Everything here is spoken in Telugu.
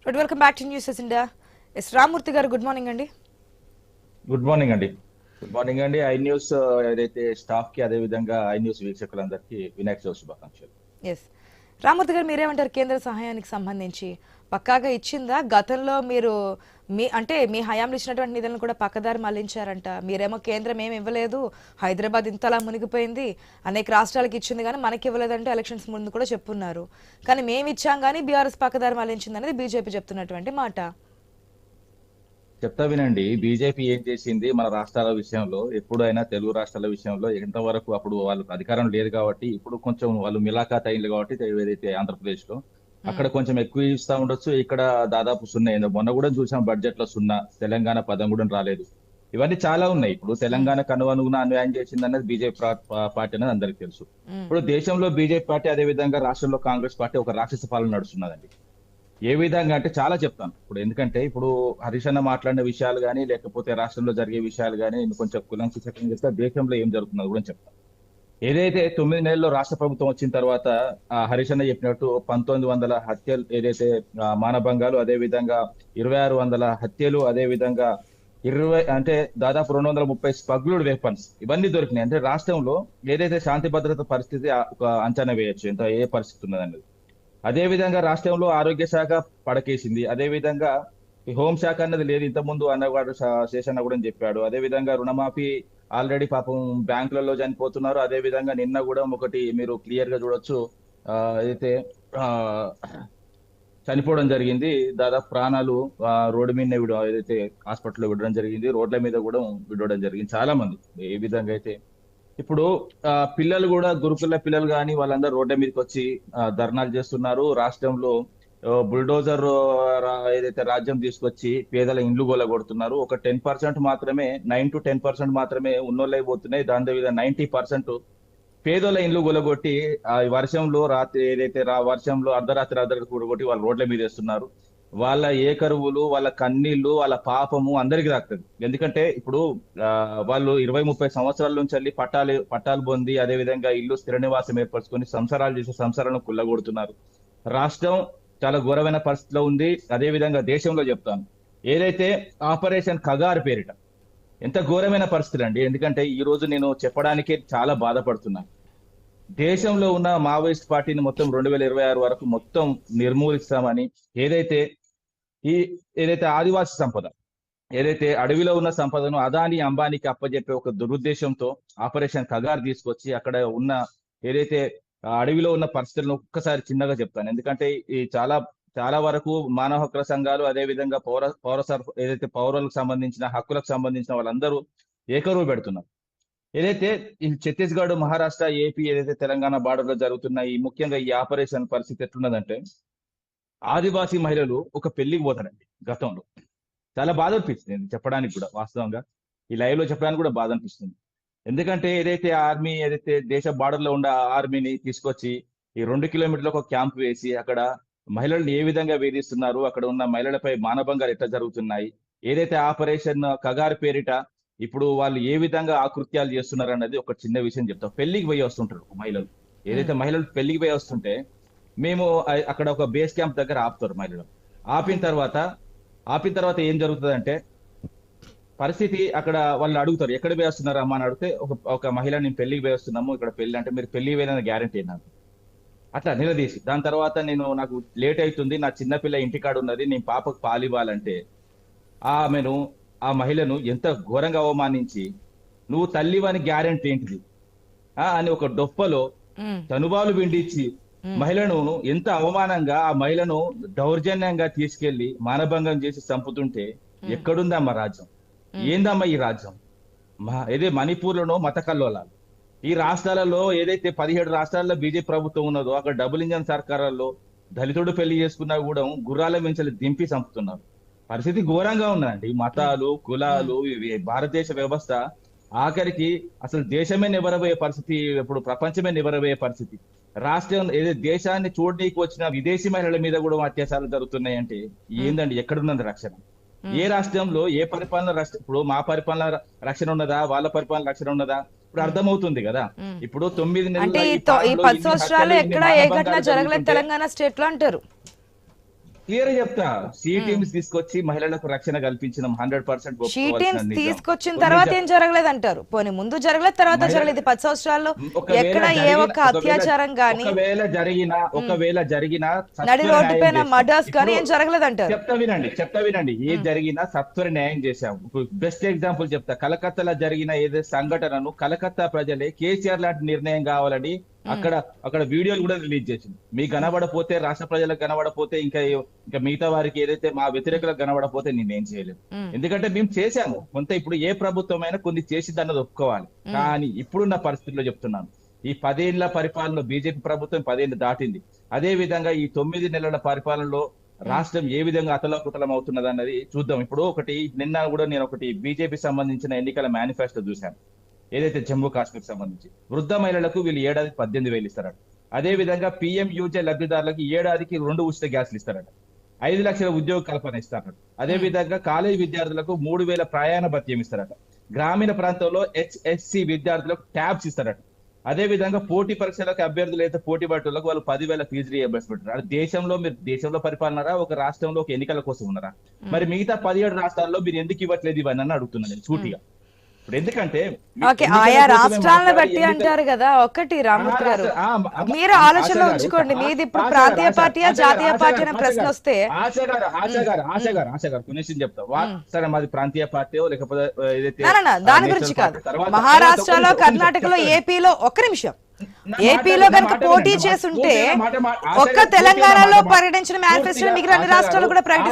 Welcome back to news India. S Ramurthy గారు, గుడ్ మార్నింగ్ అండి. గుడ్ మార్నింగ్ అండి. గుడ్ మార్నింగ్ అండి. ఐ న్యూస్ ఏదైతే స్టాఫ్ కి అదే విధంగా ఐ న్యూస్ వీక్షకులందరికీ వినాయక చవితి శుభాకాంక్షలు. ఎస్ రామూర్తి గారు, మీరేమంటారు? కేంద్ర సహాయానికి సంబంధించి పక్కాగా ఇచ్చిందా? గతంలో మీరు మీ హయాంలో ఇచ్చినటువంటి నిధులను కూడా పక్కదారి మళ్లించారంట. మీరేమో కేంద్రం ఏమి ఇవ్వలేదు, హైదరాబాద్ ఇంతలా మునిగిపోయింది, అనేక రాష్ట్రాలకు ఇచ్చింది కానీ మనకి ఇవ్వలేదంటే ఎలక్షన్స్ ముందు కూడా చెప్పున్నారు. కానీ మేము ఇచ్చాం కానీ బీఆర్ఎస్ పక్కదారి మళ్లించింది అనేది బీజేపీ చెప్తున్నటువంటి మాట. చెప్తా వినండి, బీజేపీ ఏం చేసింది మన రాష్ట్రాల విషయంలో, ఎప్పుడైనా తెలుగు రాష్ట్రాల విషయంలో ఎంతవరకు అప్పుడు వాళ్ళకి అధికారం లేదు కాబట్టి ఇప్పుడు కొంచెం వాళ్ళు మిలాఖాత్ అయింది కాబట్టి ఏదైతే ఆంధ్రప్రదేశ్ లో అక్కడ కొంచెం ఎక్కువ ఇస్తా ఉండొచ్చు, ఇక్కడ దాదాపు సున్నా అయింది. మొన్న కూడా చూసాం బడ్జెట్ లో సున్నా, తెలంగాణ పదం కూడా రాలేదు. ఇవన్నీ చాలా ఉన్నాయి. ఇప్పుడు తెలంగాణకు అనుగుణ అన్యాయం చేసింది అనేది బీజేపీ పార్టీ అనేది అందరికీ తెలుసు. ఇప్పుడు దేశంలో బీజేపీ పార్టీ, అదే విధంగా రాష్ట్రంలో కాంగ్రెస్ పార్టీ ఒక రాక్షస పాలన నడుస్తున్నదండి. ఏ విధంగా అంటే చాలా చెప్తాను ఇప్పుడు, ఎందుకంటే ఇప్పుడు హరీష్ అన్న మాట్లాడిన విషయాలు కానీ లేకపోతే రాష్ట్రంలో జరిగే విషయాలు కానీ నేను కొంచెం కులంకుశంగా చెప్తా, దేశంలో ఏం జరుగుతున్నది కూడా చెప్తాను. ఏదైతే 9 నెలల్లో రాష్ట్ర ప్రభుత్వం వచ్చిన తర్వాత హరీష్ అన్న చెప్పినట్టు 1900 హత్యలు, ఏదైతే మానభంగాలు, అదే విధంగా 2600 హత్యలు, అదే విధంగా దాదాపు 230 స్మగ్లర్డ్ వెపన్స్ ఇవన్నీ దొరికినాయి. అంటే రాష్ట్రంలో ఏదైతే శాంతి భద్రత పరిస్థితి ఒక అంచనా వేయొచ్చు ఎంత ఏ పరిస్థితి ఉన్నదన్నది. అదే విధంగా రాష్ట్రంలో ఆరోగ్య శాఖ పడకేసింది. అదే విధంగా ఈ హోంశాఖ అన్నది లేదు. ఇంతకుముందు అన్నగాడు శేషన్న కూడా చెప్పాడు. అదే విధంగా రుణమాఫీ ఆల్రెడీ పాపం బ్యాంకులలో చనిపోతున్నారు. అదే విధంగా నిన్న కూడా ఒకటి మీరు క్లియర్ గా చూడొచ్చు, అయితే ఆ చనిపోవడం జరిగింది. దాదాపు ప్రాణాలు రోడ్డు మీద ఏదైతే హాస్పిటల్లో విడడం జరిగింది, రోడ్ల మీద కూడా విడవడం జరిగింది చాలా మంది. ఏ విధంగా అయితే ఇప్పుడు పిల్లలు కూడా గురుకుల పిల్లలు కానీ వాళ్ళందరూ రోడ్ల మీదకి వచ్చి ధర్నాలు చేస్తున్నారు. రాష్ట్రంలో బుల్డోజర్ ఏదైతే రాజ్యం తీసుకొచ్చి పేదల ఇండ్లు కొడుతున్నారు. ఒక 10% మాత్రమే, 9 to 10% మాత్రమే ఉన్నోళ్ళే పోతున్నాయి. దాని మీద 90% పేదోళ్ళ ఇండ్లు కొట్టి వర్షంలో రాత్రి ఏదైతే వర్షంలో అర్ధరాత్రి కూడగొట్టి వాళ్ళు రోడ్ల మీద వేస్తున్నారు. వాళ్ళ ఏకరువులు, వాళ్ళ కన్నీళ్లు, వాళ్ళ పాపము అందరికి తాకుతుంది. ఎందుకంటే ఇప్పుడు వాళ్ళు 20-30 సంవత్సరాల నుంచి వెళ్ళి పట్టాలు పొంది అదే విధంగా ఇల్లు స్థిర నివాసం ఏర్పరచుకొని సంసారాలు చేసే సంసారాలను కుల్లగొడుతున్నారు. రాష్ట్రం చాలా ఘోరమైన పరిస్థితిలో ఉంది. అదే విధంగా దేశంలో చెప్తాను, ఏదైతే ఆపరేషన్ కగారు పేరిట ఎంత ఘోరమైన పరిస్థితి అండి. ఎందుకంటే ఈ రోజు నేను చెప్పడానికే చాలా బాధపడుతున్నాను. దేశంలో ఉన్న మావోయిస్ట్ పార్టీని మొత్తం 2026 వరకు మొత్తం నిర్మూలిస్తామని, ఏదైతే ఆదివాసీ సంపద, ఏదైతే అడవిలో ఉన్న సంపదను అదాని అంబానీకి అప్పజెప్పే ఒక దురుద్దేశంతో ఆపరేషన్ కగార్ తీసుకొచ్చి అక్కడ ఉన్న ఏదైతే అడవిలో ఉన్న పరిస్థితులను ఒక్కసారి చిన్నగా చెప్తాను. ఎందుకంటే ఈ చాలా వరకు మానవ హక్కుల సంఘాలు, అదే విధంగా ఏదైతే పౌరులకు సంబంధించిన హక్కులకు సంబంధించిన వాళ్ళందరూ ఏకరువు పెడుతున్నారు. ఏదైతే ఈ ఛత్తీస్గఢ్, మహారాష్ట్ర, ఏపీ, ఏదైతే తెలంగాణ బార్డర్ లో జరుగుతున్న ముఖ్యంగా ఈ ఆపరేషన్ పరిస్థితి ఎట్లున్నదంటే, ఆదివాసీ మహిళలు ఒక పెళ్లికి పోతారండి. గతంలో చాలా బాధ అనిపిస్తుంది చెప్పడానికి కూడా, వాస్తవంగా ఈ లైవ్ లో చెప్పడానికి కూడా బాధ అనిపిస్తుంది. ఎందుకంటే ఏదైతే ఏదైతే దేశ బార్డర్ లో ఉన్న ఆర్మీని తీసుకొచ్చి ఈ 2 కిలోమీటర్లకు ఒక క్యాంప్ వేసి అక్కడ మహిళలను ఏ విధంగా వేధిస్తున్నారు, అక్కడ ఉన్న మహిళలపై మానభంగాలు ఎట్లా జరుగుతున్నాయి, ఏదైతే ఆపరేషన్ కగారు పేరిట ఇప్పుడు వాళ్ళు ఏ విధంగా ఆకృత్యాలు చేస్తున్నారు అన్నది ఒక చిన్న విషయం చెప్తాం. పెళ్లికి పోయి వస్తుంటారు మహిళలు, ఏదైతే మహిళలు పెళ్లికి పోయి వస్తుంటే మేము అక్కడ ఒక బేస్ క్యాంప్ దగ్గర ఆపుతారు మహిళలు. ఆపిన తర్వాత ఏం జరుగుతుంది అంటే పరిస్థితి, అక్కడ వాళ్ళు అడుగుతారు ఎక్కడ పోయి వస్తున్నారు అమ్మా అని అడిగితే ఒక మహిళ, నేను పెళ్లికి పోయి వస్తున్నాము, ఇక్కడ పెళ్లి అంటే మీరు పెళ్లికి పోయిన గ్యారంటీ నాకు అట్లా నిలదీసి, దాని తర్వాత నాకు లేట్ అవుతుంది, నా చిన్నపిల్ల ఇంటికాడ ఉన్నది, నేను పాపకు పాలివ్వాలంటే ఆ మహిళను ఎంత ఘోరంగా అవమానించి, నువ్వు తల్లివని గ్యారెంటీ ఏంటిది అని ఒక డొప్పలో తనుబాలు పిండిచ్చి మహిళను ఎంత అవమానంగా, ఆ మహిళను దౌర్జన్యంగా తీసుకెళ్లి మానభంగం చేసి చంపుతుంటే ఎక్కడుందమ్మా రాజ్యం? ఏందమ్మా ఈ రాజ్యం? ఏదే మణిపూర్ లోనో మత కల్లోలాలు, ఈ రాష్ట్రాలలో ఏదైతే 17 రాష్ట్రాల్లో బీజేపీ ప్రభుత్వం ఉన్నదో అక్కడ డబుల్ ఇంజన్ సర్కారాల్లో దళితుడు పెళ్లి చేసుకున్నా కూడా గుర్రాల మించలు దింపి చంపుతున్నారు. పరిస్థితి ఘోరంగా ఉన్నదండి. మతాలు, కులాలు, భారతదేశ వ్యవస్థ ఆఖరికి అసలు దేశమే నిబరబోయే పరిస్థితి, ఇప్పుడు ప్రపంచమే నిబరబోయే పరిస్థితి. రాష్ట్రం దేశాన్ని చూడనీకి వచ్చిన విదేశీ మహిళల మీద కూడా అత్యాచారాలు జరుగుతున్నాయి అంటే ఏందండి? ఎక్కడున్నది రక్షణ? ఏ రాష్ట్రంలో ఏ పరిపాలన ఇప్పుడు మా పరిపాలన రక్షణ ఉన్నదా, వాళ్ళ పరిపాలన రక్షణ ఉన్నదా? ఇప్పుడు అర్థమవుతుంది కదా. ఇప్పుడు 9 నెలలు ఈ 10 సంవత్సరాలు ఎక్కడ ఏ ఘటన జరగలేదు తెలంగాణ స్టేట్ లో అంటారు. క్లియర్ చెప్తా. షీ టీమ్స్ తీసుకొచ్చి మహిళలకు రక్షణ కల్పించిన 100% షీ టీమ్స్ తీసుకొచ్చిన తర్వాత ఏం జరగలేదు అంటారు. పోనీ ముందు జరగలేదు, తర్వాత జరగలేదు. 10 సంవత్సరాల్లో ఎక్కడ ఏ ఒక్క అత్యాచారం గానీ ఒకవేళ జరిగిన నడి రోడ్డుపైన మర్డర్స్ కానీ ఏం జరగలేదు అంటారు. చెప్తా వినండి. ఏ జరిగినా సత్వర న్యాయం చేశాం. బెస్ట్ ఎగ్జాంపుల్ చెప్తా. కలకత్తాలో జరిగిన ఏదైతే సంఘటనను కలకత్తా ప్రజలే కేసీఆర్ లాంటి నిర్ణయం కావాలని అక్కడ వీడియోలు కూడా రిలీజ్ చేసింది. మీకు కనబడపోతే, రాష్ట్ర ప్రజలకు కనబడపోతే, ఇంకా మిగతా వారికి ఏదైతే మా వ్యతిరేకులకు కనబడపోతే నేనేం చేయలేదు. ఎందుకంటే మేము చేశాము కొంత. ఇప్పుడు ఏ ప్రభుత్వం అయినా కొన్ని చేసింది అన్నది ఒప్పుకోవాలి. కానీ ఇప్పుడున్న పరిస్థితుల్లో చెప్తున్నాను, ఈ 10 ఏళ్ల పరిపాలనలో బీజేపీ ప్రభుత్వం 10 ఏళ్లు దాటింది. అదే విధంగా ఈ 9 నెలల పరిపాలనలో రాష్ట్రం ఏ విధంగా అతలాకుతలం అవుతున్నది అన్నది చూద్దాం. ఇప్పుడు నిన్న కూడా నేను బీజేపీ సంబంధించిన ఎన్నికల మేనిఫెస్టో చూశాను. ఏదైతే జమ్మూ కాశ్మీర్ సంబంధించి వృద్ధ మహిళలకు వీళ్ళు ఏడాదికి 18,000 ఇస్తారట. అదే విధంగా PMUJ లబ్ధిదారులకు ఏడాదికి 2 ఉచిత గ్యాస్లు ఇస్తారట. 5 లక్షల ఉద్యోగ కల్పన ఇస్తారట. అదే విధంగా కాలేజీ విద్యార్థులకు 3,000 ప్రయాణ భత్యం ఇస్తారట. గ్రామీణ ప్రాంతంలో HSC విద్యార్థులకు ట్యాబ్స్ ఇస్తారట. అదే విధంగా పోటీ పరీక్షలకు అభ్యర్థులు అయితే పోటీ పట్టులకు వాళ్ళు 10,000 ఫీజు రీయింబర్స్మెంట్. అది దేశంలో పరిపాలనరా, ఒక రాష్ట్రంలో ఒక ఎన్నికల కోసం ఉన్నారా? మరి మిగతా 17 రాష్ట్రాల్లో మీరు ఎందుకు ఇవ్వట్లేదు ఇవన్నీ అని అడుగుతున్నాను నేను సూటిగా. ఇప్పుడు ఎందుకంటే ఆయా రాష్ట్రాలను బట్టి అంటారు కదా. ఒకటి రామ్మూర్తి గారు, మీరు ఆలోచనలో ఉంచుకోండి, మీది ఇప్పుడు ప్రాంతీయ పార్టీయా జాతీయ పార్టీ అనే ప్రశ్న వస్తే ఆశ గారు కొన్ని చెప్తా. సరే, మాది ప్రాంతీయ పార్టీ లేకపోతే ఏదైతే దాని గురించి కాదు. మహారాష్ట్రలో, కర్ణాటకలో, ఏపీలో ఒక్క నిమిషం, ఏపీలో కనుక పోటీ చేస్తుంటే ఒక్క తెలంగాణలో ప్రకటించిన మేనిఫెస్టో మిగిలిన అన్ని రాష్ట్రాలు కూడా ప్రకటిస్తారు.